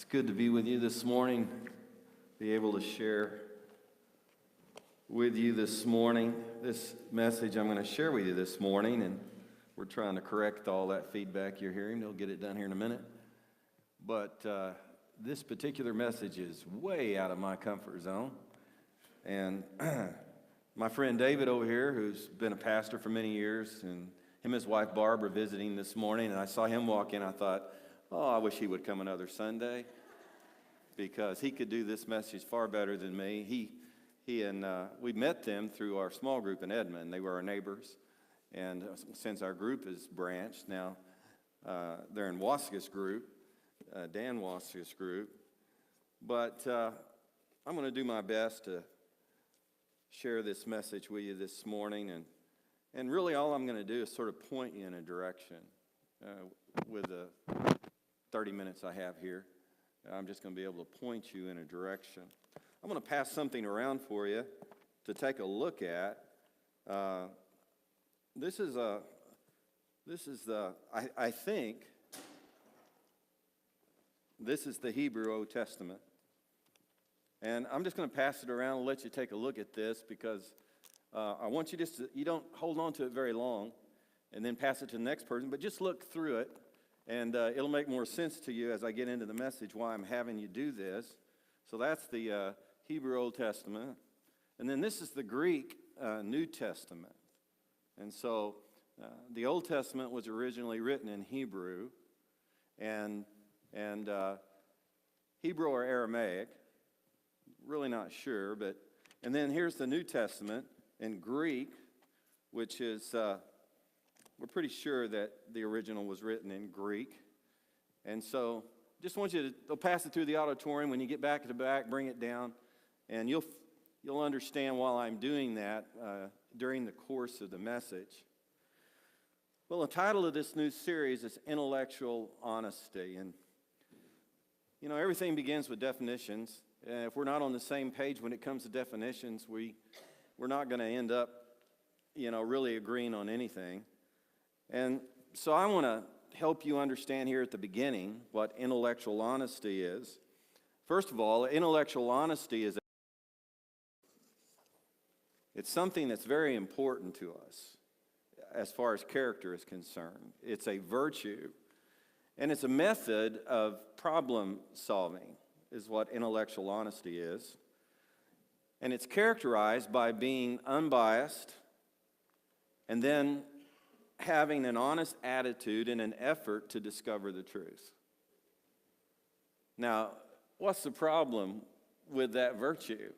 It's good to be with you this morning, be able to share with you this morning. This message I'm going to share with you this morning, and we're trying to correct all that feedback you're hearing. We'll get it done here in a minute. But this particular message is way out of my comfort zone. And my friend David over here, who's been a pastor for many years, and him and his wife Barb were visiting this morning, and I saw him walk in. I thought, oh, I wish he would come another Sunday, because he could do this message far better than me. We met them through our small group in Edmond. They were our neighbors, and since our group is branched now, they're in Waska's group, Dan Waska's group. But I'm going to do my best to share this message with you this morning, and really all I'm going to do is sort of point you in a direction with the 30 minutes I have here. I'm just going to be able to point you in a direction. I'm going to pass something around for you to take a look at. I think this is the Hebrew Old Testament. And I'm just going to pass it around and let you take a look at this, because I want you you don't hold on to it very long and then pass it to the next person, but just look through it. And it'll make more sense to you as I get into the message why I'm having you do this. So that's the Hebrew Old Testament. And then this is the Greek New Testament. And so the Old Testament was originally written in Hebrew, and Hebrew or Aramaic, really not sure. And then here's the New Testament in Greek, which is... we're pretty sure that the original was written in Greek. And so just want you to pass it through the auditorium. When you get back to the back, bring it down. And you'll understand while I'm doing that during the course of the message. Well, the title of this new series is Intellectual Honesty. And, you know, everything begins with definitions. And if we're not on the same page when it comes to definitions, we're not going to end up, really agreeing on anything. And so I want to help you understand here at the beginning what intellectual honesty is. First of all, intellectual honesty it's something that's very important to us as far as character is concerned. It's a virtue, and it's a method of problem solving is what intellectual honesty is. And it's characterized by being unbiased and then having an honest attitude in an effort to discover the truth. Now, what's the problem with that virtue?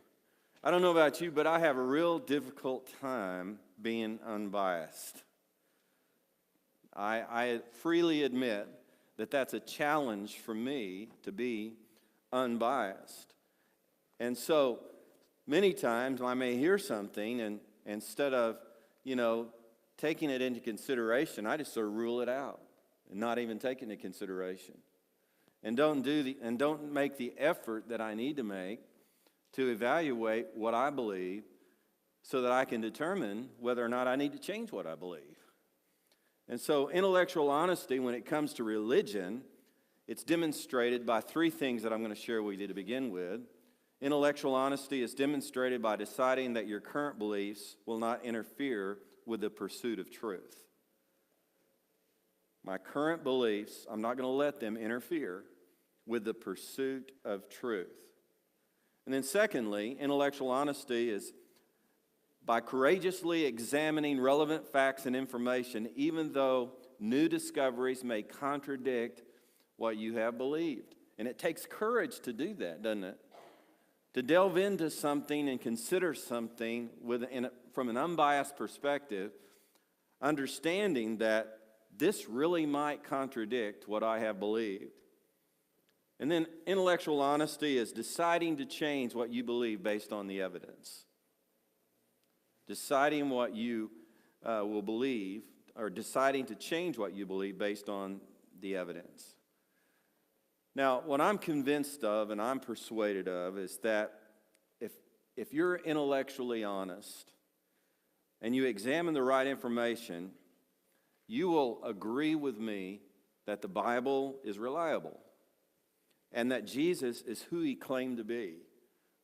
I don't know about you, but I have a real difficult time being unbiased. I freely admit that that's a challenge for me to be unbiased. And so many times I may hear something, and instead of, taking it into consideration, I just sort of rule it out and not even take it into consideration, and don't make the effort that I need to make to evaluate what I believe, so that I can determine whether or not I need to change what I believe. And so intellectual honesty, when it comes to religion, it's demonstrated by three things that I'm going to share with you to begin with. Intellectual honesty is demonstrated by deciding that your current beliefs will not interfere with the pursuit of truth. My current beliefs, I'm not going to let them interfere with the pursuit of truth. And then secondly, intellectual honesty is by courageously examining relevant facts and information, even though new discoveries may contradict what you have believed. And it takes courage to do that, doesn't it? To delve into something and consider something from an unbiased perspective, understanding that this really might contradict what I have believed. And then intellectual honesty is deciding to change what you believe based on the evidence. Deciding what you will believe, or deciding to change what you believe based on the evidence. Now, what I'm convinced of and I'm persuaded of is that if you're intellectually honest and you examine the right information, you will agree with me that the Bible is reliable. and that Jesus is who he claimed to be,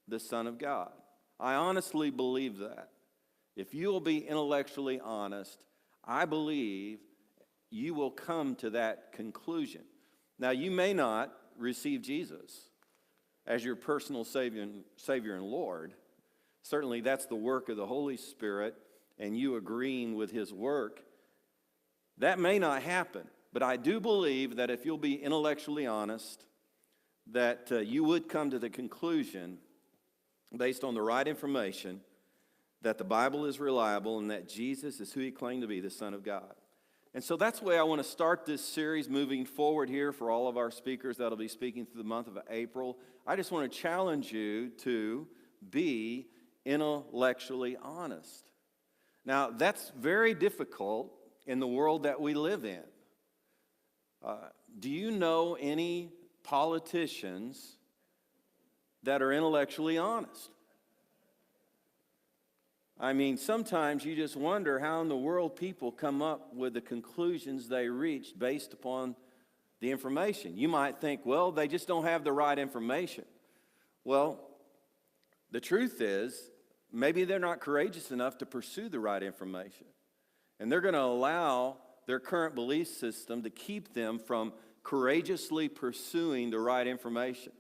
the Son of God. I honestly believe that. If you will be intellectually honest, I believe you will come to that conclusion. Now, you may not receive Jesus as your personal Savior and Lord. Certainly, that's the work of the Holy Spirit, and you agreeing with his work. That may not happen, but I do believe that if you'll be intellectually honest, that you would come to the conclusion, based on the right information, that the Bible is reliable and that Jesus is who he claimed to be, the Son of God. And so that's the way I want to start this series moving forward here for all of our speakers that will be speaking through the month of April. I just want to challenge you to be intellectually honest. Now, that's very difficult in the world that we live in. Do you know any politicians that are intellectually honest? I mean, sometimes you just wonder how in the world people come up with the conclusions they reach based upon the information. You might think, well, they just don't have the right information. Well, the truth is, maybe they're not courageous enough to pursue the right information. And they're going to allow their current belief system to keep them from courageously pursuing the right information.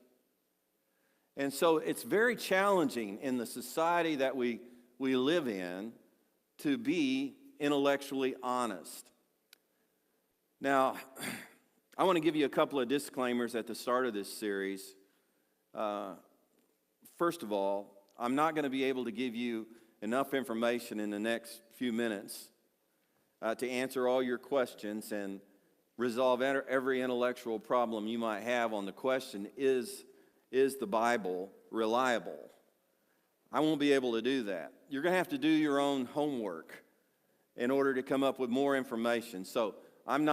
And so it's very challenging in the society that we live in to be intellectually honest. Now, I want to give you a couple of disclaimers at the start of this series. First of all, I'm not going to be able to give you enough information in the next few minutes to answer all your questions and resolve every intellectual problem you might have on the question, is the Bible reliable? I won't be able to do that. You're going to have to do your own homework in order to come up with more information. So I'm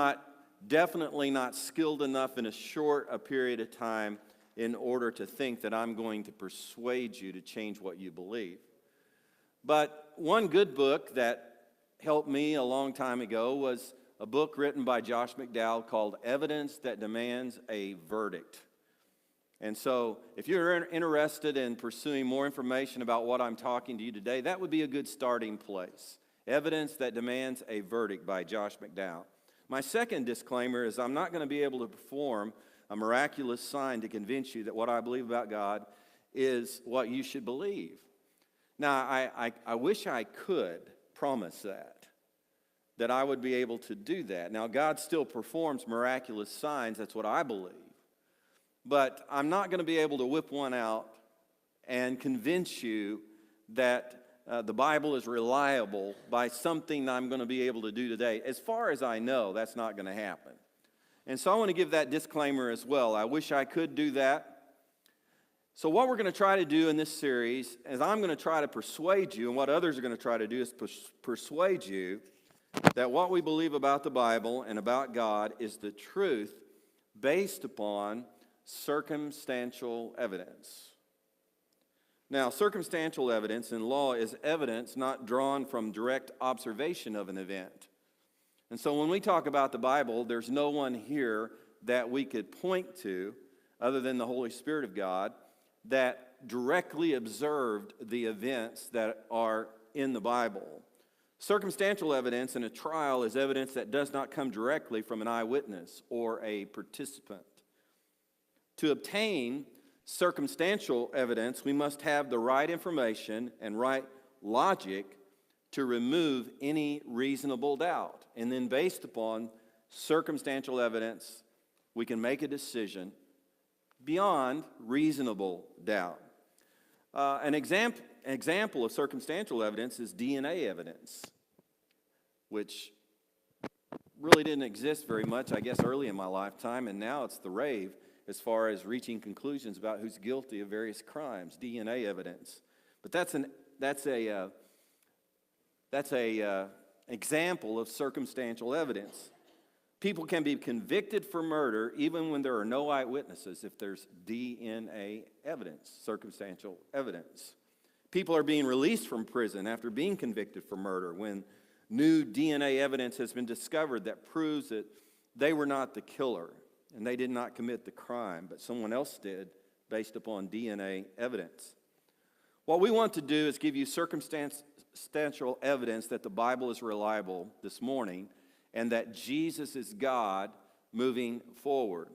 definitely not skilled enough in a short a period of time in order to think that I'm going to persuade you to change what you believe. But one good book that helped me a long time ago was a book written by Josh McDowell called Evidence That Demands a Verdict. And so if you're interested in pursuing more information about what I'm talking to you today, that would be a good starting place. Evidence That Demands a Verdict by Josh McDowell. My second disclaimer is I'm not going to be able to perform a miraculous sign to convince you that what I believe about God is what you should believe. Now, I wish I could promise that I would be able to do that. Now, God still performs miraculous signs, that's what I believe. But I'm not going to be able to whip one out and convince you that the Bible is reliable by something I'm going to be able to do today. As far as I know, that's not going to happen. And so I want to give that disclaimer as well. I wish I could do that. So what we're going to try to do in this series is I'm going to try to persuade you, and what others are going to try to do is persuade you that what we believe about the Bible and about God is the truth based upon circumstantial evidence. Now, circumstantial evidence in law is evidence not drawn from direct observation of an event. And so when we talk about the Bible, there's no one here that we could point to, other than the Holy Spirit of God, that directly observed the events that are in the Bible. Circumstantial evidence in a trial is evidence that does not come directly from an eyewitness or a participant. To obtain circumstantial evidence, we must have the right information and right logic to remove any reasonable doubt. And then based upon circumstantial evidence, we can make a decision beyond reasonable doubt. An example of circumstantial evidence is DNA evidence, which really didn't exist very much, I guess, early in my lifetime, and now it's the rave as far as reaching conclusions about who's guilty of various crimes, DNA evidence. But that's an example of circumstantial evidence. People can be convicted for murder even when there are no eyewitnesses if there's DNA evidence, circumstantial evidence. People are being released from prison after being convicted for murder when new DNA evidence has been discovered that proves that they were not the killer. and they did not commit the crime, but someone else did based upon DNA evidence. What we want to do is give you circumstantial evidence that the Bible is reliable this morning and that Jesus is God moving forward.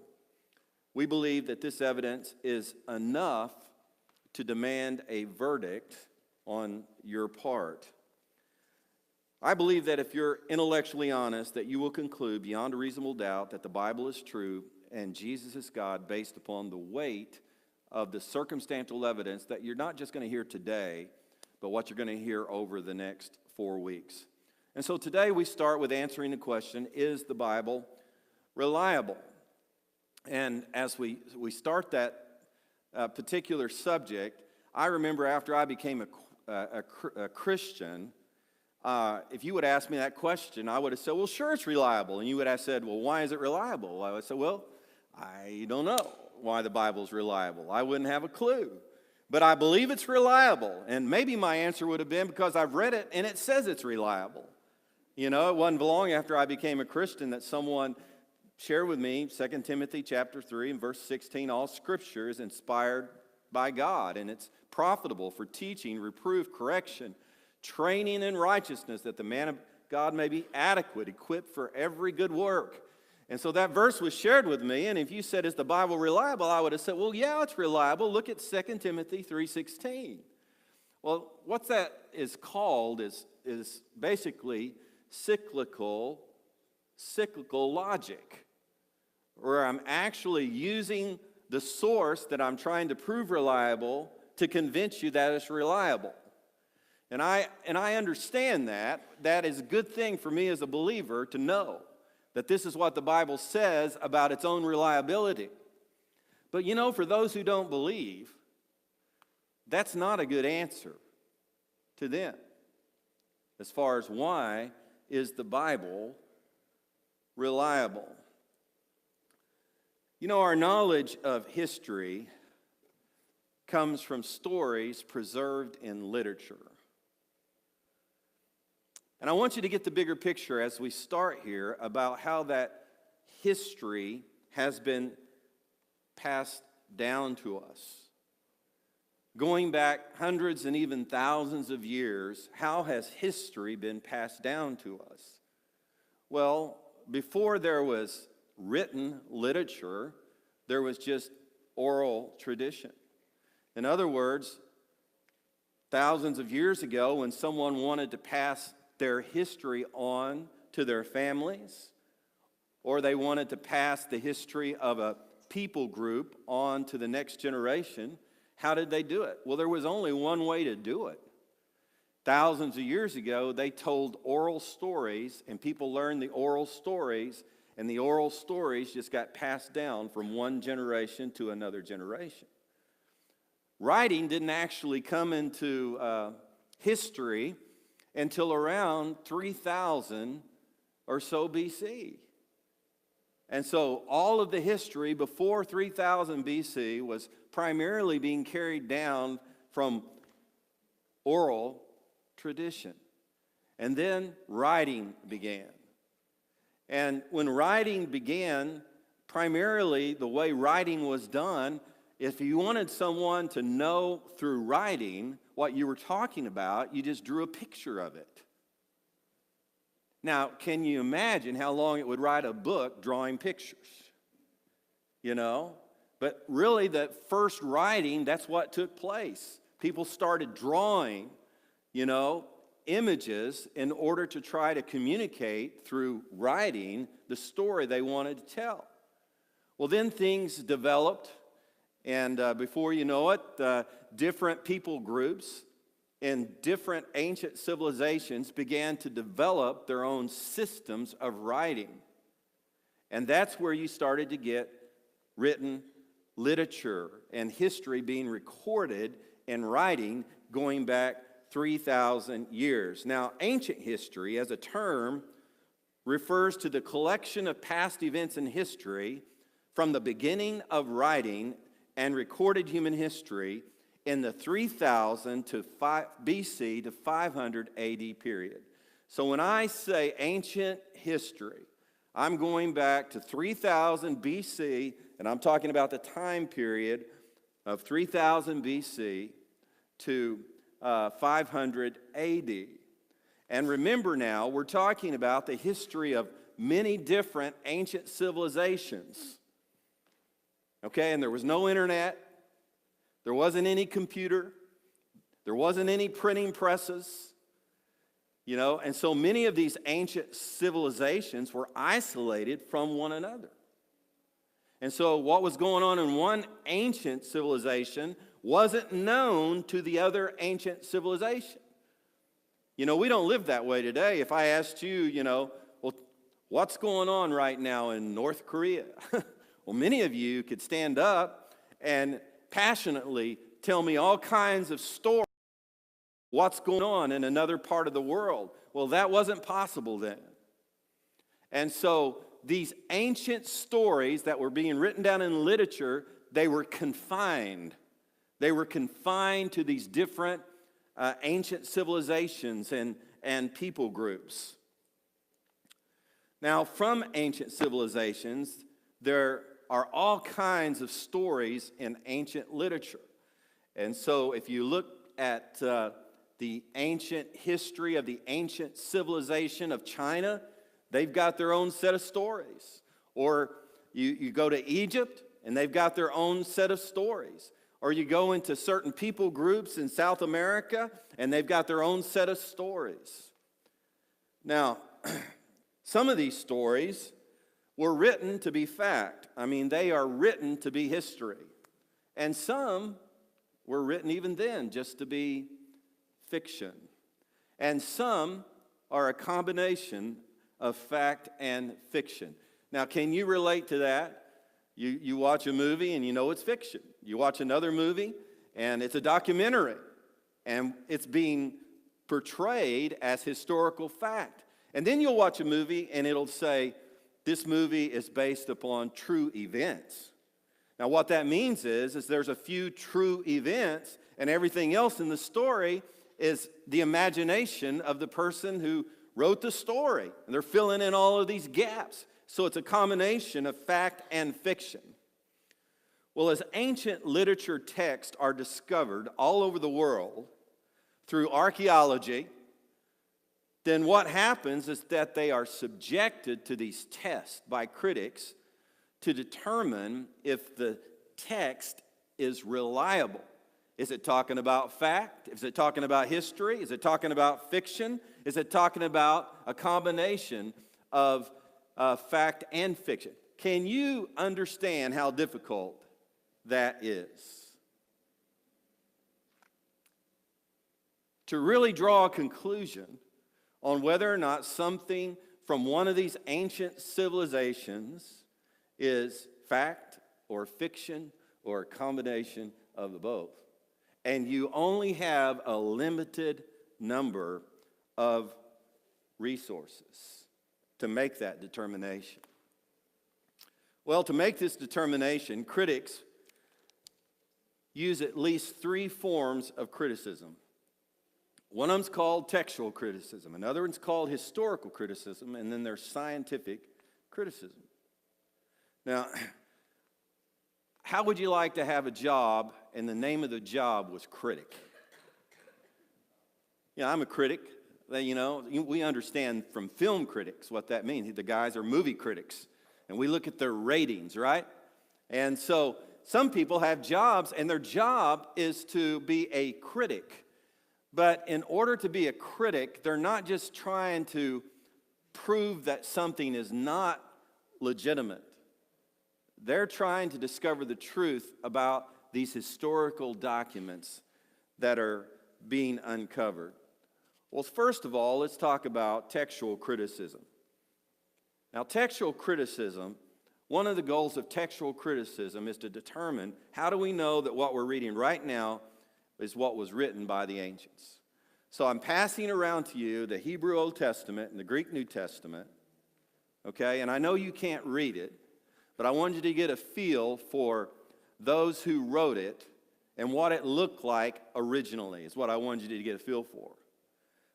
We believe that this evidence is enough to demand a verdict on your part. I believe that if you're intellectually honest, that you will conclude beyond a reasonable doubt that the Bible is true and Jesus is God based upon the weight of the circumstantial evidence that you're not just going to hear today, but what you're going to hear over the next 4 weeks. And so today we start with answering the question, is the Bible reliable? And as we start that particular subject, I remember after I became a Christian, if you would ask me that question, I would have said, well, sure, it's reliable. And you would have said, well, why is it reliable? I would say, well, I don't know why the Bible's reliable. I wouldn't have a clue. But I believe it's reliable. And maybe my answer would have been because I've read it and it says it's reliable. You know, it wasn't long after I became a Christian that someone shared with me 2 Timothy chapter 3 and verse 16, all Scripture is inspired by God, and it's profitable for teaching, reproof, correction, training in righteousness, that the man of God may be adequate, equipped for every good work. And so that verse was shared with me, and if you said, is the Bible reliable? I would have said, well, yeah, it's reliable. Look at 2 Timothy 3:16. Well, what that is called is basically cyclical logic, where I'm actually using the source that I'm trying to prove reliable to convince you that it's reliable. And I understand that. That is a good thing for me as a believer to know that this is what the Bible says about its own reliability. But you know, for those who don't believe, that's not a good answer to them as far as why is the Bible reliable. You know, our knowledge of history comes from stories preserved in literature. And I want you to get the bigger picture as we start here about how that history has been passed down to us. Going back hundreds and even thousands of years, how has history been passed down to us? Well, before there was written literature, there was just oral tradition. In other words, thousands of years ago, when someone wanted to pass their history on to their families, or they wanted to pass the history of a people group on to the next generation, how did they do it? Well, there was only one way to do it. Thousands of years ago, they told oral stories, and people learned the oral stories, and the oral stories just got passed down from one generation to another generation. Writing didn't actually come into history until around 3000 or so BC. And so all of the history before 3000 BC was primarily being carried down from oral tradition. And then writing began. And when writing began, primarily the way writing was done, if you wanted someone to know through writing what you were talking about, you just drew a picture of it. Now, can you imagine how long it would write a book drawing pictures? You know? But really, the first writing, that's what took place. People started drawing, images in order to try to communicate through writing the story they wanted to tell. Well, then things developed, and before you know it, different people groups in different ancient civilizations began to develop their own systems of writing. And that's where you started to get written literature and history being recorded in writing going back 3,000 years. Now, ancient history as a term refers to the collection of past events in history from the beginning of writing and recorded human history in the 3000 to BC to 500 AD period. So when I say ancient history, I'm going back to 3000 BC, and I'm talking about the time period of 3000 BC to 500 AD. And remember now, we're talking about the history of many different ancient civilizations. Okay, and there was no internet, there wasn't any computer, there wasn't any printing presses, and so many of these ancient civilizations were isolated from one another. And so what was going on in one ancient civilization wasn't known to the other ancient civilization. We don't live that way today. If I asked you, well, what's going on right now in North Korea? Well, many of you could stand up and passionately tell me all kinds of stories. What's going on in another part of the world? Well, that wasn't possible then. And so these ancient stories that were being written down in literature, they were confined. They were confined to these different ancient civilizations and people groups. Now, from ancient civilizations, there are all kinds of stories in ancient literature. And so if you look at the ancient history of the ancient civilization of China, they've got their own set of stories. Or you go to Egypt, and they've got their own set of stories. Or you go into certain people groups in South America, and they've got their own set of stories. Now, some of these stories were written to be fact. They are written to be history. And some were written even then just to be fiction. And some are a combination of fact and fiction. Now, can you relate to that? You watch a movie and you know it's fiction. You watch another movie and it's a documentary and it's being portrayed as historical fact. And then you'll watch a movie and it'll say, this movie is based upon true events. Now, what that means is there's a few true events and everything else in the story is the imagination of the person who wrote the story. And they're filling in all of these gaps. So it's a combination of fact and fiction. Well, as ancient literature texts are discovered all over the world through archaeology, then what happens is that they are subjected to these tests by critics to determine if the text is reliable. Is it talking about fact? Is it talking about history? Is it talking about fiction? Is it talking about a combination of fact and fiction? Can you understand how difficult that is? To really draw a conclusion on whether or not something from one of these ancient civilizations is fact or fiction or a combination of the both. And you only have a limited number of resources to make that determination. Well, to make this determination, critics use at least three forms of criticism. One of them's called textual criticism, another one's called historical criticism, and then there's scientific criticism. Now, how would you like to have a job and the name of the job was critic? I'm a critic. We understand from film critics what that means. The guys are movie critics, and we look at their ratings, right? And so some people have jobs, and their job is to be a critic. But in order to be a critic, they're not just trying to prove that something is not legitimate. They're trying to discover the truth about these historical documents that are being uncovered. Well, first of all, let's talk about textual criticism. Now, textual criticism, one of the goals of textual criticism is to determine how do we know that what we're reading right now is what was written by the ancients. So I'm passing around to you the Hebrew Old Testament and the Greek New Testament, okay? And I know you can't read it, but I want you to get a feel for those who wrote it and what it looked like originally is what I wanted you to get a feel for.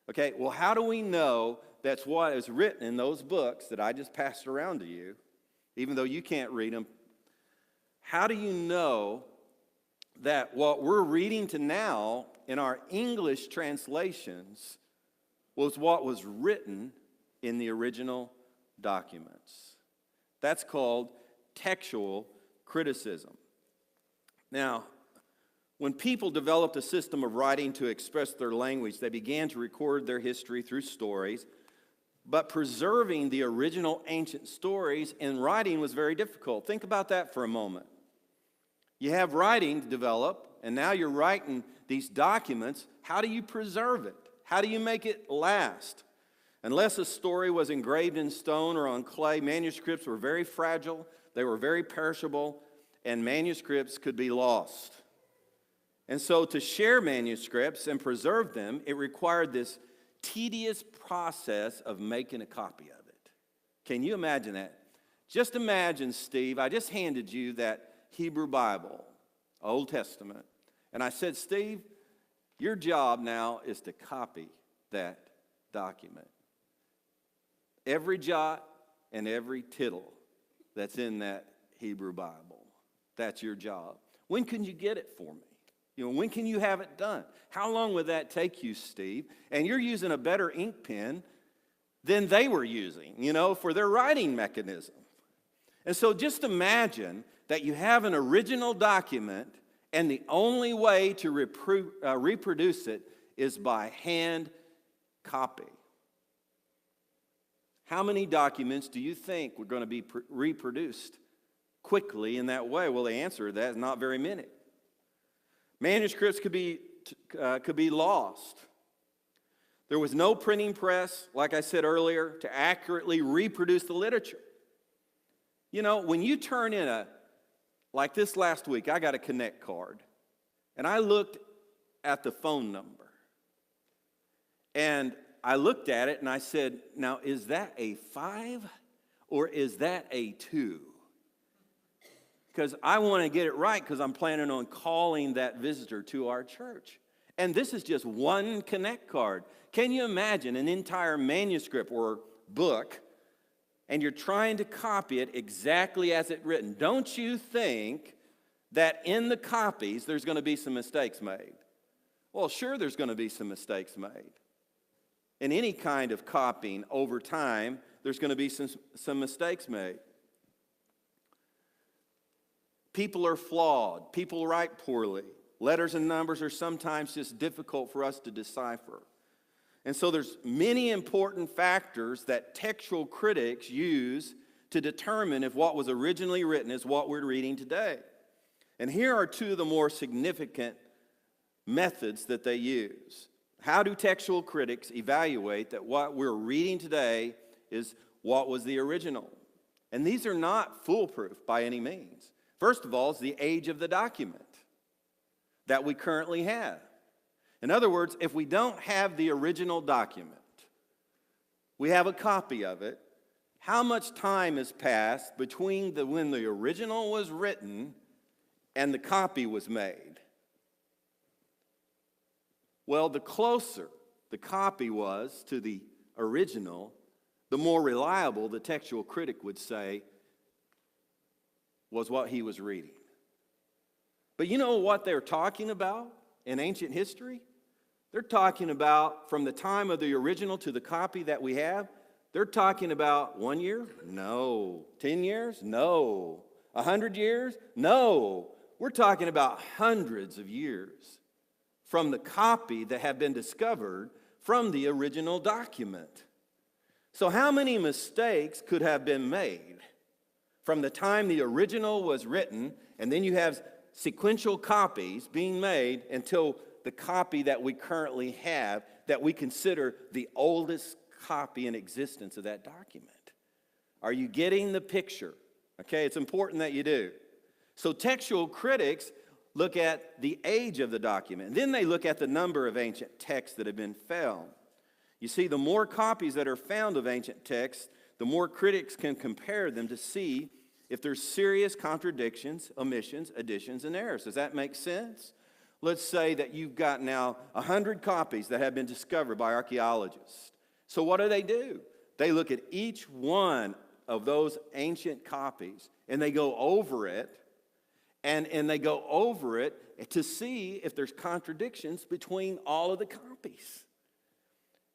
Okay, well, how do we know that's what is written in those books that I just passed around to you, even though you can't read them? How do you know that what we're reading to now in our English translations was what was written in the original documents? That's called textual criticism. Now, when people developed a system of writing to express their language, they began to record their history through stories, but preserving the original ancient stories in writing was very difficult. Think about that for a moment. You have writing develop, and now you're writing these documents. How do you preserve it? How do you make it last? Unless a story was engraved in stone or on clay, manuscripts were very fragile, they were very perishable, and manuscripts could be lost. And so to share manuscripts and preserve them, it required this tedious process of making a copy of it. Can you imagine that? Just imagine, Steve, I just handed you that Hebrew Bible, Old Testament, and I said, Steve, your job now is to copy that document. Every jot and every tittle that's in that Hebrew Bible, that's your job. When can you get it for me? When can you have it done? How long would that take you, Steve? And you're using a better ink pen than they were using, for their writing mechanism. And so just imagine that you have an original document and the only way to reproduce it is by hand copy. How many documents do you think were going to be reproduced quickly in that way? Well, the answer to that is not very many. Manuscripts could be lost. There was no printing press, like I said earlier, to accurately reproduce the literature. When you turn in like this last week, I got a Connect card, and I looked at the phone number, and I looked at it, and I said, now, is that a 5 or is that a 2? Because I want to get it right because I'm planning on calling that visitor to our church. And this is just one Connect card. Can you imagine an entire manuscript or book, and you're trying to copy it exactly as it's written? Don't you think that in the copies there's going to be some mistakes made? Well, sure, there's going to be some mistakes made. In any kind of copying over time, there's going to be some mistakes made. People are flawed. People write poorly. Letters and numbers are sometimes just difficult for us to decipher. And so there's many important factors that textual critics use to determine if what was originally written is what we're reading today. And here are two of the more significant methods that they use. How do textual critics evaluate that what we're reading today is what was the original? And these are not foolproof by any means. First of all, is the age of the document that we currently have. In other words, if we don't have the original document, we have a copy of it, how much time has passed between when the original was written and the copy was made? Well, the closer the copy was to the original, the more reliable the textual critic would say was what he was reading. But you know what they're talking about in ancient history? They're talking about from the time of the original to the copy that we have, they're talking about 1 year? No. 10 years? No. 100 years? No. We're talking about hundreds of years from the copy that have been discovered from the original document. So how many mistakes could have been made from the time the original was written, and then you have sequential copies being made until the copy that we currently have that we consider the oldest copy in existence of that document? Are you getting the picture? Okay, it's important that you do. So textual critics look at the age of the document, and then they look at the number of ancient texts that have been found. You see, the more copies that are found of ancient texts, the more critics can compare them to see if there's serious contradictions, omissions, additions, and errors. Does that make sense? let's say that you've got now 100 copies that have been discovered by archaeologists. So what do? They look at each one of those ancient copies, and they go over it, and they go over it to see if there's contradictions between all of the copies.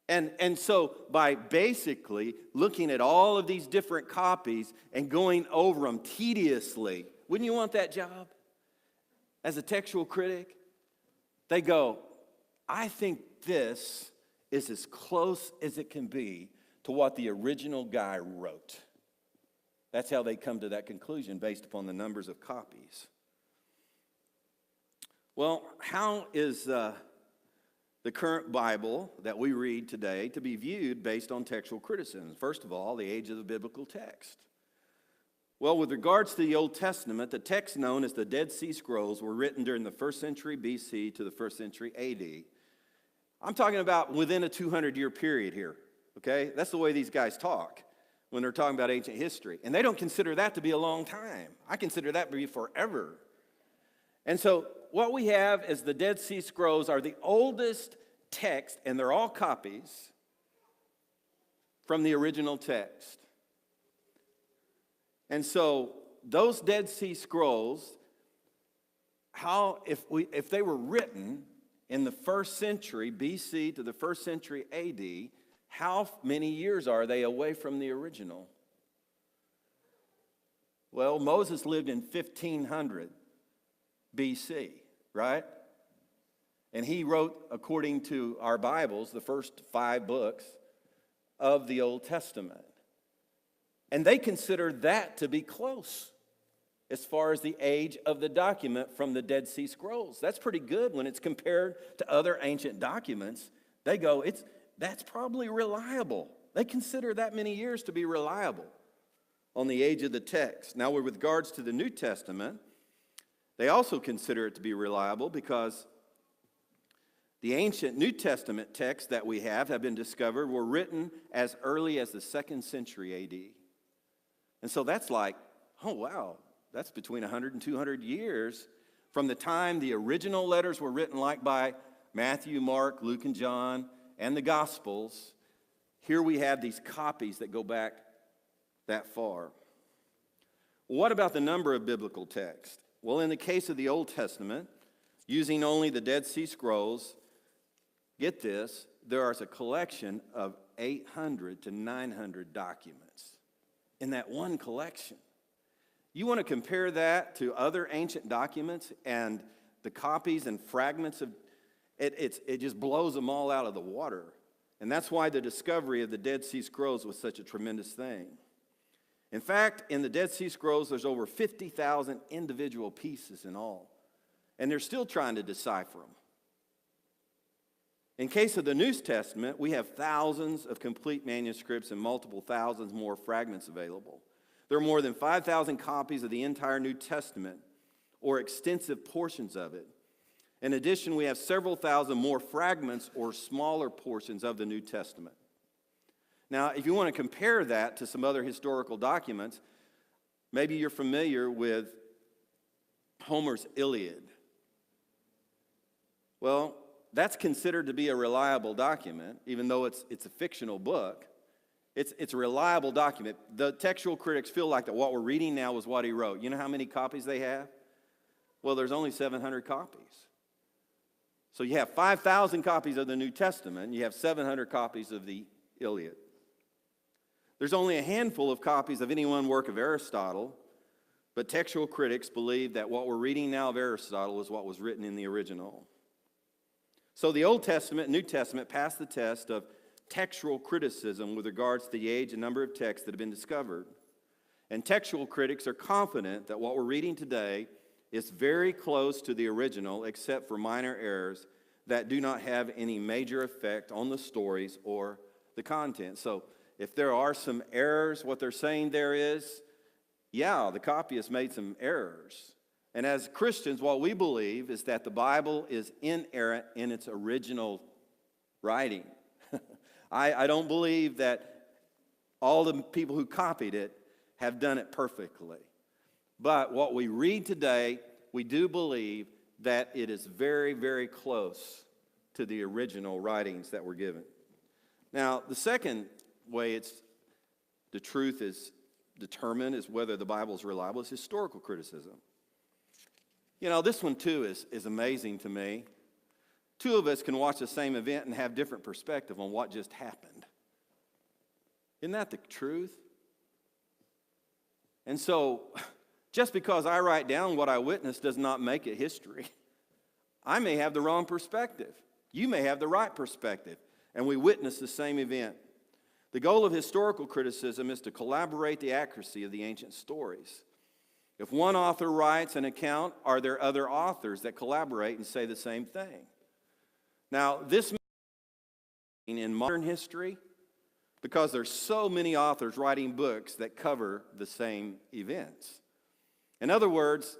And so by basically looking at all of these different copies and going over them tediously, wouldn't you want that job as a textual critic? They go, I think this is as close as it can be to what the original guy wrote. That's how they come to that conclusion based upon the numbers of copies. Well, how is the current Bible that we read today to be viewed based on textual criticism? First of all, the age of the biblical text. Well, with regards to the Old Testament, the texts known as the Dead Sea Scrolls were written during the 1st century BC to the 1st century AD. I'm talking about within a 200-year period here, okay? That's the way these guys talk when they're talking about ancient history. And they don't consider that to be a long time. I consider that to be forever. And so what we have is the Dead Sea Scrolls are the oldest text, and they're all copies from the original text. And so those Dead Sea Scrolls, if they were written in the 1st century BC to the 1st century AD, how many years are they away from the original? Well, Moses lived in 1500 BC, right? And he wrote, according to our Bibles, the first 5 books of the Old Testament. And they consider that to be close as far as the age of the document from the Dead Sea Scrolls. That's pretty good when it's compared to other ancient documents. They go, that's probably reliable. They consider that many years to be reliable on the age of the text. Now, with regards to the New Testament, they also consider it to be reliable because the ancient New Testament texts that we have been discovered were written as early as the 2nd century AD. And so that's like, oh wow, that's between 100 and 200 years from the time the original letters were written, like by Matthew, Mark, Luke, and John, and the Gospels. Here we have these copies that go back that far. What about the number of biblical texts? Well, in the case of the Old Testament, using only the Dead Sea Scrolls, get this, there is a collection of 800 to 900 documents in that one collection. You want to compare that to other ancient documents and the copies and fragments of it just blows them all out of the water. And that's why the discovery of the Dead Sea Scrolls was such a tremendous thing. In fact, in the Dead Sea Scrolls, there's over 50,000 individual pieces in all. And they're still trying to decipher them. In case of the New Testament, we have thousands of complete manuscripts and multiple thousands more fragments available. There are more than 5,000 copies of the entire New Testament, or extensive portions of it. In addition, we have several thousand more fragments or smaller portions of the New Testament. Now, if you want to compare that to some other historical documents, maybe you're familiar with Homer's Iliad. Well, that's considered to be a reliable document, even though it's a fictional book. It's a reliable document. The textual critics feel like that what we're reading now was what he wrote. You know how many copies they have? Well, there's only 700 copies. So you have 5,000 copies of the New Testament, and you have 700 copies of the Iliad. There's only a handful of copies of any one work of Aristotle, but textual critics believe that what we're reading now of Aristotle is what was written in the original. So the Old Testament and New Testament passed the test of textual criticism with regards to the age and number of texts that have been discovered. And textual critics are confident that what we're reading today is very close to the original, except for minor errors that do not have any major effect on the stories or the content. So if there are some errors, what they're saying there is, yeah, the copyist made some errors. And as Christians, what we believe is that the Bible is inerrant in its original writing. I don't believe that all the people who copied it have done it perfectly. But what we read today, we do believe that it is very, very close to the original writings that were given. Now, the second way the truth is determined is whether the Bible is reliable is historical criticism. You know, this one too is amazing to me. Two of us can watch the same event and have different perspective on what just happened. Isn't that the truth? And so, just because I write down what I witnessed does not make it history. I may have the wrong perspective. You may have the right perspective, and we witness the same event. The goal of historical criticism is to collaborate the accuracy of the ancient stories. If one author writes an account, are there other authors that collaborate and say the same thing? Now, this in modern history, because there's so many authors writing books that cover the same events. In other words,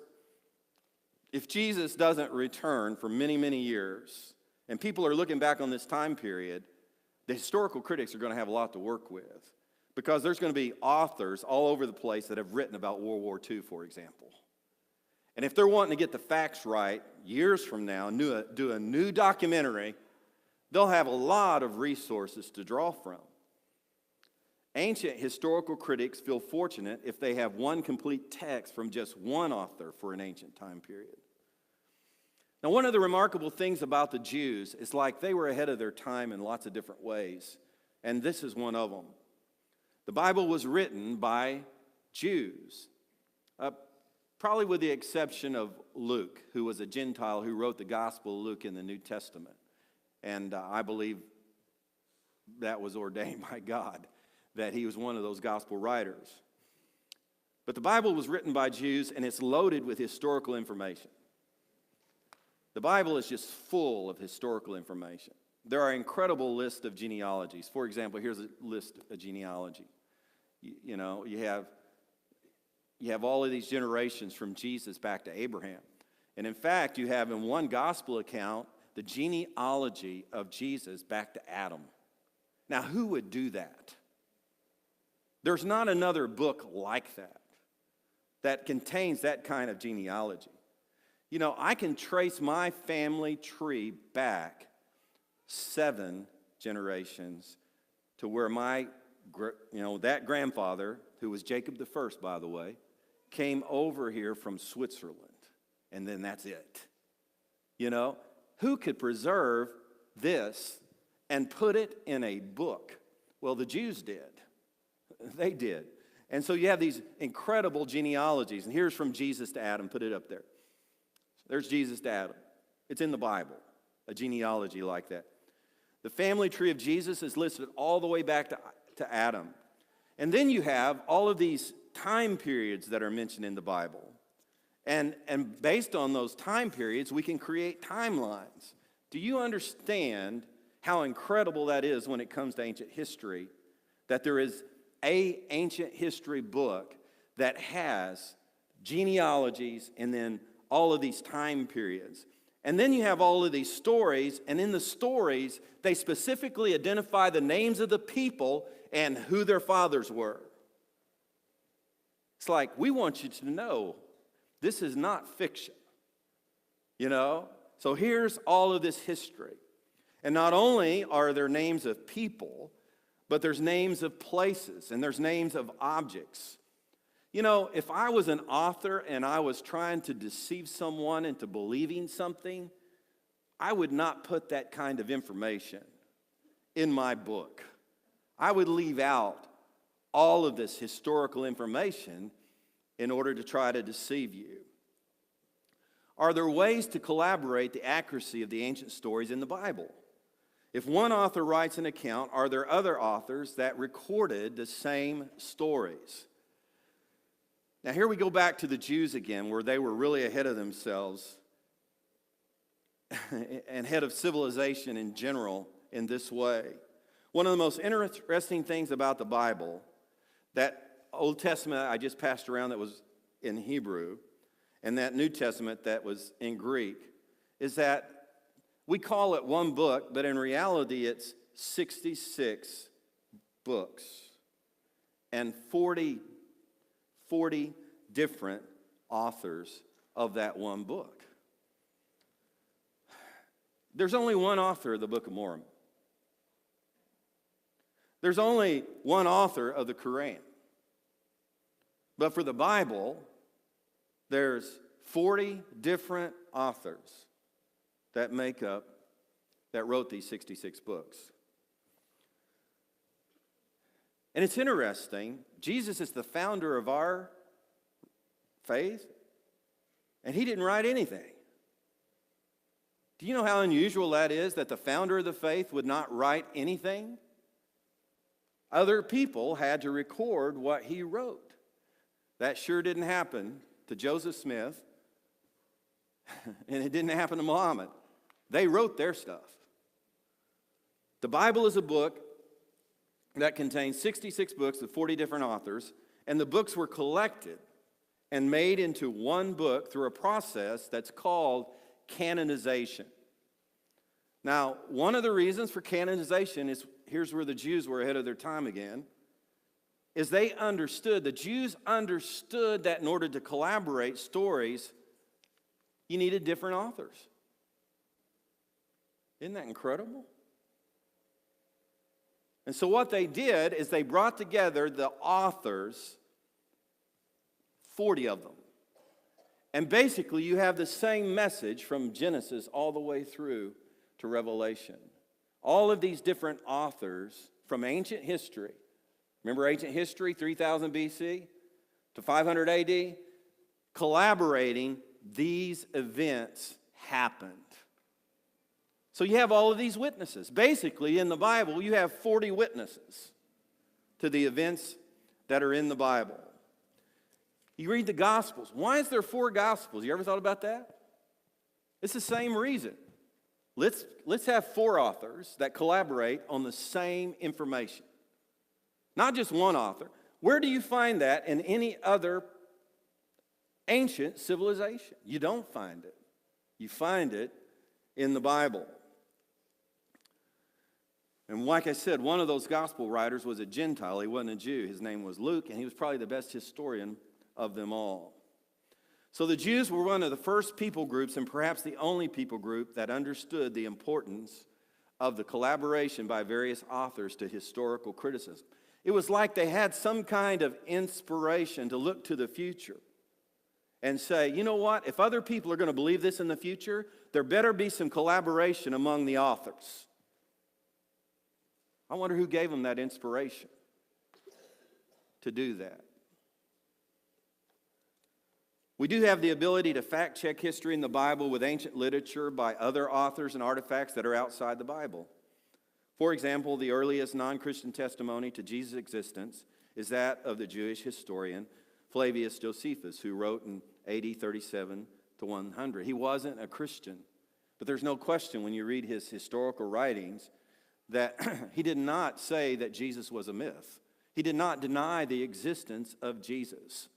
if Jesus doesn't return for many, many years, and people are looking back on this time period, the historical critics are going to have a lot to work with, because there's going to be authors all over the place that have written about World War II, for example. And if they're wanting to get the facts right years from now and do a new documentary, they'll have a lot of resources to draw from. Ancient historical critics feel fortunate if they have one complete text from just one author for an ancient time period. Now, one of the remarkable things about the Jews is like they were ahead of their time in lots of different ways, and this is one of them. The Bible was written by Jews, probably with the exception of Luke, who was a Gentile who wrote the Gospel of Luke in the New Testament. And I believe that was ordained by God, that he was one of those gospel writers. But the Bible was written by Jews, and it's loaded with historical information. The Bible is just full of historical information. There are incredible lists of genealogies. For example, here's a list of genealogy. You have all of these generations from Jesus back to Abraham. And in fact, you have in one gospel account the genealogy of Jesus back to Adam. Now, who would do that? There's not another book like that contains that kind of genealogy. You know, I can trace my family tree back 7 generations to where that grandfather, who was Jacob the First, by the way, came over here from Switzerland. And then that's it. You know, who could preserve this and put it in a book? Well, the Jews did. They did. And so you have these incredible genealogies. And here's from Jesus to Adam. Put it up there. There's Jesus to Adam. It's in the Bible, a genealogy like that. The family tree of Jesus is listed all the way back to Adam. And then you have all of these time periods that are mentioned in the Bible. And based on those time periods, we can create timelines. Do you understand how incredible that is when it comes to ancient history? That there is an ancient history book that has genealogies and then all of these time periods. And then you have all of these stories, and in the stories, they specifically identify the names of the people and who their fathers were. It's like, we want you to know this is not fiction, you know? So here's all of this history. And not only are there names of people, but there's names of places, and there's names of objects. You know, if I was an author and I was trying to deceive someone into believing something, I would not put that kind of information in my book. I would leave out all of this historical information in order to try to deceive you. Are there ways to collaborate the accuracy of the ancient stories in the Bible? If one author writes an account, are there other authors that recorded the same stories? Now, here we go back to the Jews again, where they were really ahead of themselves and ahead of civilization in general in this way. One of the most interesting things about the Bible, that Old Testament I just passed around that was in Hebrew, and that New Testament that was in Greek, is that we call it one book, but in reality it's 66 books and 40 different authors of that one book. There's only one author of the Book of Mormon. There's only one author of the Quran. But for the Bible, there's 40 different authors that wrote these 66 books. And it's interesting, Jesus is the founder of our faith, and he didn't write anything. Do you know how unusual that is, that the founder of the faith would not write anything? Other people had to record what he wrote. That sure didn't happen to Joseph Smith, and it didn't happen to Muhammad. They wrote their stuff. The Bible is a book that contains 66 books of 40 different authors, and the books were collected and made into one book through a process that's called canonization. Now, one of the reasons for canonization is, here's where the Jews were ahead of their time again, is the Jews understood that in order to collaborate stories, you needed different authors. Isn't that incredible? And so what they did is they brought together the authors, 40 of them. And basically you have the same message from Genesis all the way through to Revelation. All of these different authors from ancient history. Remember ancient history, 3000 BC to 500 AD? Collaborating, these events happened. So you have all of these witnesses. Basically, in the Bible, you have 40 witnesses to the events that are in the Bible. You read the Gospels. Why is there 4 Gospels? You ever thought about that? It's the same reason. Let's have 4 authors that collaborate on the same information. Not just one author. Where do you find that in any other ancient civilization? You don't find it. You find it in the Bible. And like I said, one of those gospel writers was a Gentile. He wasn't a Jew. His name was Luke, and he was probably the best historian of them all. So the Jews were one of the first people groups, and perhaps the only people group, that understood the importance of the collaboration by various authors to historical criticism. It was like they had some kind of inspiration to look to the future and say, you know what, if other people are going to believe this in the future, there better be some collaboration among the authors. I wonder who gave them that inspiration to do that. We do have the ability to fact-check history in the Bible with ancient literature by other authors and artifacts that are outside the Bible. For example, the earliest non-Christian testimony to Jesus' existence is that of the Jewish historian Flavius Josephus, who wrote in AD 37 to 100. He wasn't a Christian, but there's no question when you read his historical writings that he did not say that Jesus was a myth. He did not deny the existence of Jesus.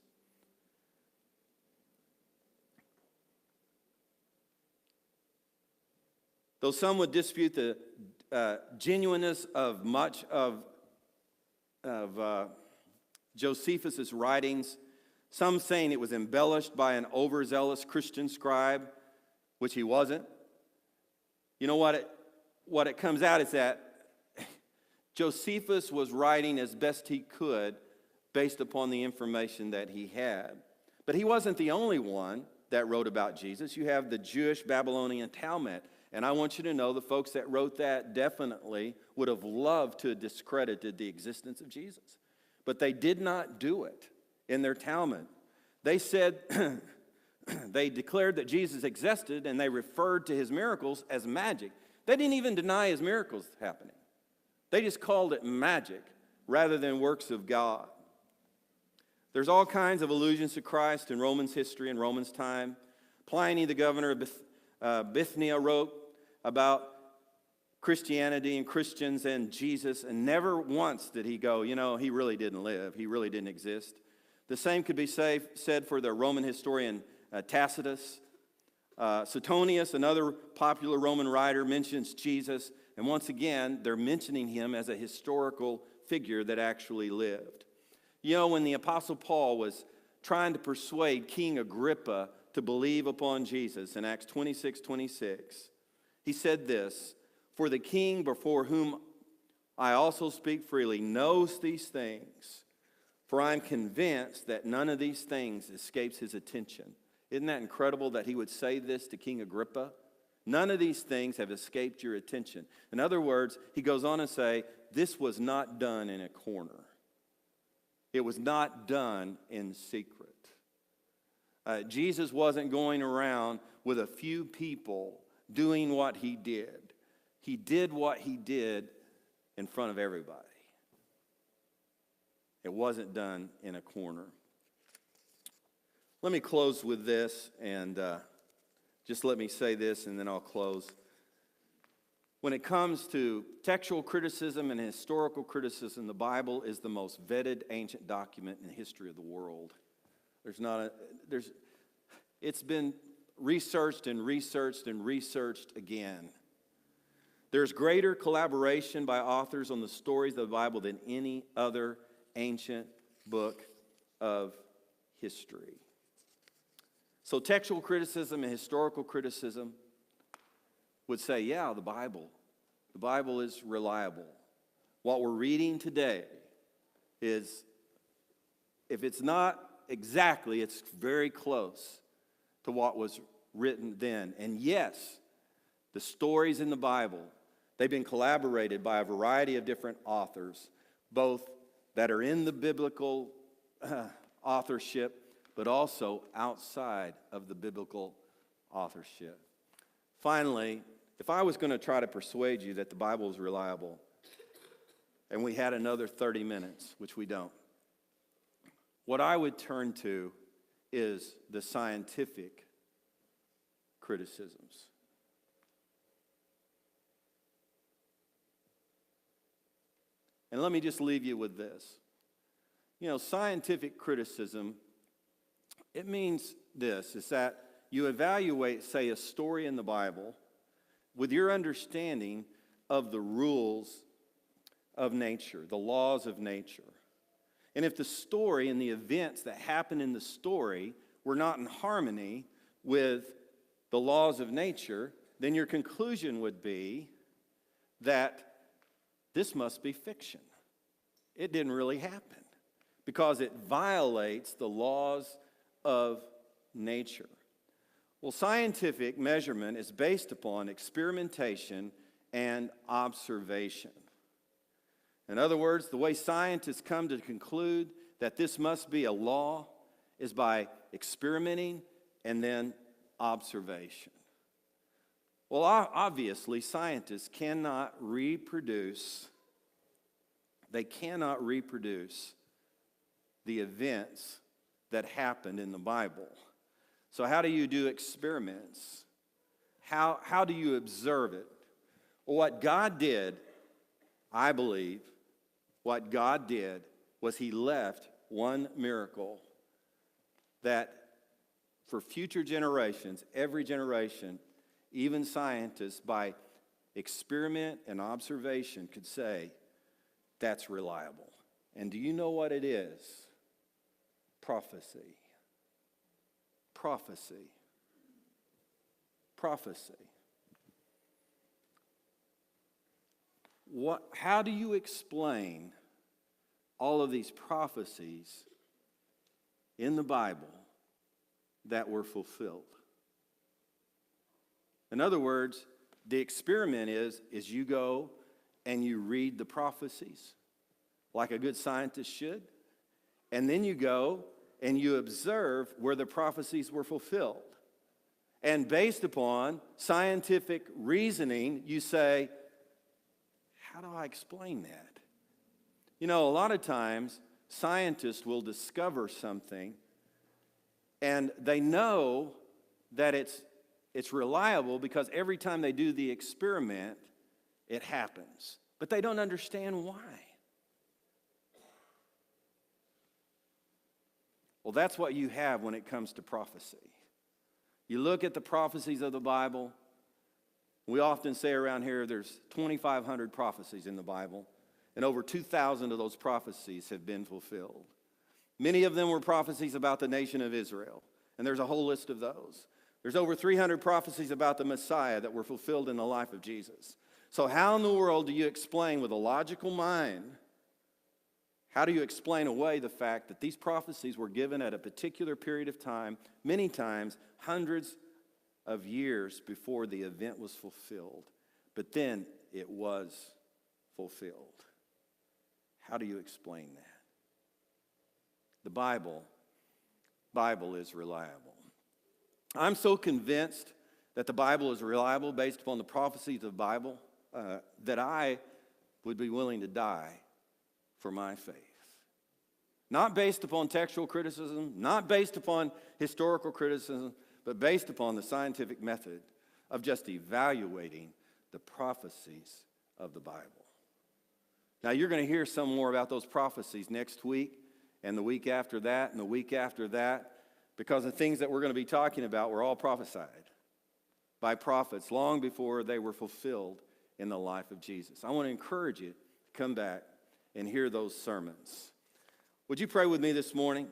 Though some would dispute the genuineness of much of Josephus' writings, some saying it was embellished by an overzealous Christian scribe, which he wasn't. You know what it comes out is that Josephus was writing as best he could based upon the information that he had. But he wasn't the only one that wrote about Jesus. You have the Jewish Babylonian Talmud. And I want you to know the folks that wrote that definitely would have loved to have discredited the existence of Jesus. But they did not do it in their Talmud. They said, they declared that Jesus existed, and they referred to his miracles as magic. They didn't even deny his miracles happening. They just called it magic rather than works of God. There's all kinds of allusions to Christ in Romans history and Romans time. Pliny, the governor of Bithynia, wrote about Christianity and Christians and Jesus, and never once did he go, he really didn't live. He really didn't exist. The same could be said for the Roman historian Tacitus. Suetonius, another popular Roman writer, mentions Jesus, and once again, they're mentioning him as a historical figure that actually lived. When the Apostle Paul was trying to persuade King Agrippa to believe upon Jesus in Acts 26:26, He said this, "For the king before whom I also speak freely knows these things, for I am convinced that none of these things escapes his attention." Isn't that incredible that he would say this to King Agrippa? None of these things have escaped your attention. In other words, he goes on to say, this was not done in a corner. It was not done in secret. Jesus wasn't going around with a few people doing what he did. He did what he did in front of everybody. It wasn't done in a corner. Let me close with this, and just let me say this, and then I'll close. When it comes to textual criticism and historical criticism, the Bible is the most vetted ancient document in the history of the world. It's been researched and researched and researched again. There's greater collaboration by authors on the stories of the Bible than any other ancient book of history. So textual criticism and historical criticism would say, yeah, the Bible is reliable. What we're reading today is, if it's not exactly, it's very close to what was written then. And yes, the stories in the Bible, they've been collaborated by a variety of different authors, both that are in the biblical authorship, but also outside of the biblical authorship. Finally, if I was going to try to persuade you that the Bible is reliable, and we had another 30 minutes, which we don't, what I would turn to is the scientific criticisms. And let me just leave you with this. Scientific criticism, it means this, is that you evaluate, say, a story in the Bible with your understanding of the rules of nature, the laws of nature. And if the story and the events that happen in the story were not in harmony with the laws of nature, then your conclusion would be that this must be fiction. It didn't really happen because it violates the laws of nature. Well, scientific measurement is based upon experimentation and observation. In other words, the way scientists come to conclude that this must be a law is by experimenting and then observation. Well, obviously, scientists cannot reproduce the events that happened in the Bible. So how do you do experiments? How do you observe it? Well, what God did, I believe, what God did was he left one miracle that for future generations, every generation, even scientists, by experiment and observation could say, that's reliable. And do you know what it is? Prophecy. Prophecy. Prophecy. How do you explain all of these prophecies in the Bible that were fulfilled? In other words, the experiment is you go and you read the prophecies like a good scientist should, and then you go and you observe where the prophecies were fulfilled. And based upon scientific reasoning, you say, how do I explain that? A lot of times scientists will discover something and they know that it's reliable because every time they do the experiment, it happens. But they don't understand why. Well, that's what you have when it comes to prophecy. You look at the prophecies of the Bible. We often say around here there's 2,500 prophecies in the Bible, and over 2,000 of those prophecies have been fulfilled. Many of them were prophecies about the nation of Israel, and there's a whole list of those. There's over 300 prophecies about the Messiah that were fulfilled in the life of Jesus. So how in the world do you explain with a logical mind, how do you explain away the fact that these prophecies were given at a particular period of time, many times hundreds of years before the event was fulfilled, but then it was fulfilled? How do you explain that? The Bible is reliable. I'm so convinced that the Bible is reliable based upon the prophecies of the Bible that I would be willing to die for my faith. Not based upon textual criticism, not based upon historical criticism, but based upon the scientific method of just evaluating the prophecies of the Bible. Now, you're going to hear some more about those prophecies next week and the week after that and the week after that, because the things that we're going to be talking about were all prophesied by prophets long before they were fulfilled in the life of Jesus. I want to encourage you to come back and hear those sermons. Would you pray with me this morning?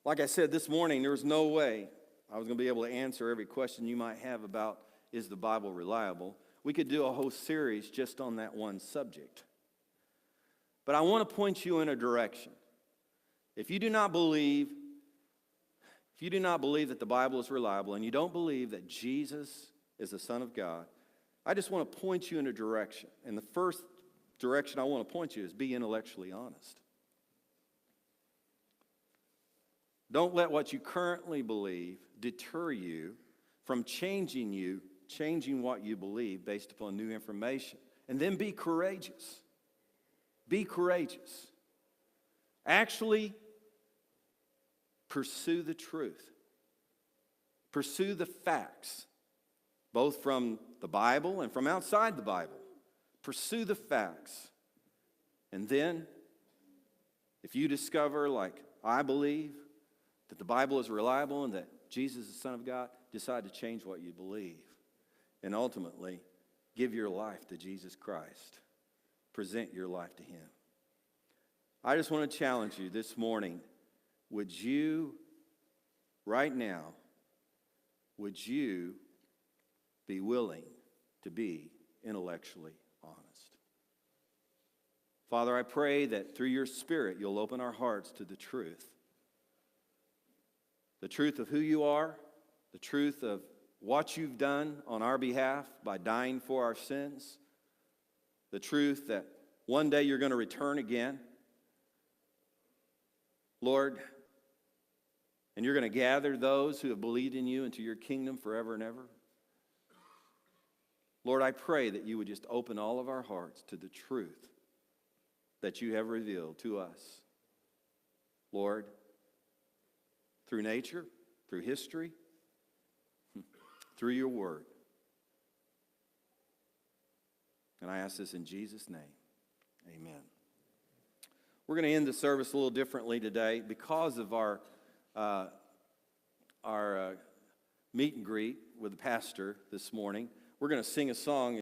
Like I said this morning, there was no way I was going to be able to answer every question you might have about, is the Bible reliable? We could do a whole series just on that one subject. But I want to point you in a direction. If you do not believe that the Bible is reliable, and you don't believe that Jesus is the Son of God, I just want to point you in a direction. And the first direction I want to point you is be intellectually honest. Don't let what you currently believe deter you from changing what you believe based upon new information. And then be courageous. Be courageous. Actually, pursue the truth. Pursue the facts, both from the Bible and from outside the Bible. Pursue the facts. And then, if you discover, like I believe, that the Bible is reliable and that Jesus is the Son of God, decide to change what you believe. And ultimately, give your life to Jesus Christ. Present your life to Him. I just want to challenge you this morning. Would you, right now, would you be willing to be intellectually honest? Father, I pray that through your Spirit, you'll open our hearts to the truth. The truth of who you are, the truth of what you've done on our behalf by dying for our sins, the truth that one day you're going to return again, Lord, and you're going to gather those who have believed in you into your kingdom forever and ever. Lord, I pray that you would just open all of our hearts to the truth that you have revealed to us. Lord, through nature, through history, through your word. And I ask this in Jesus' name. Amen. We're going to end the service a little differently today because of our meet and greet with the pastor this morning. We're going to sing a song.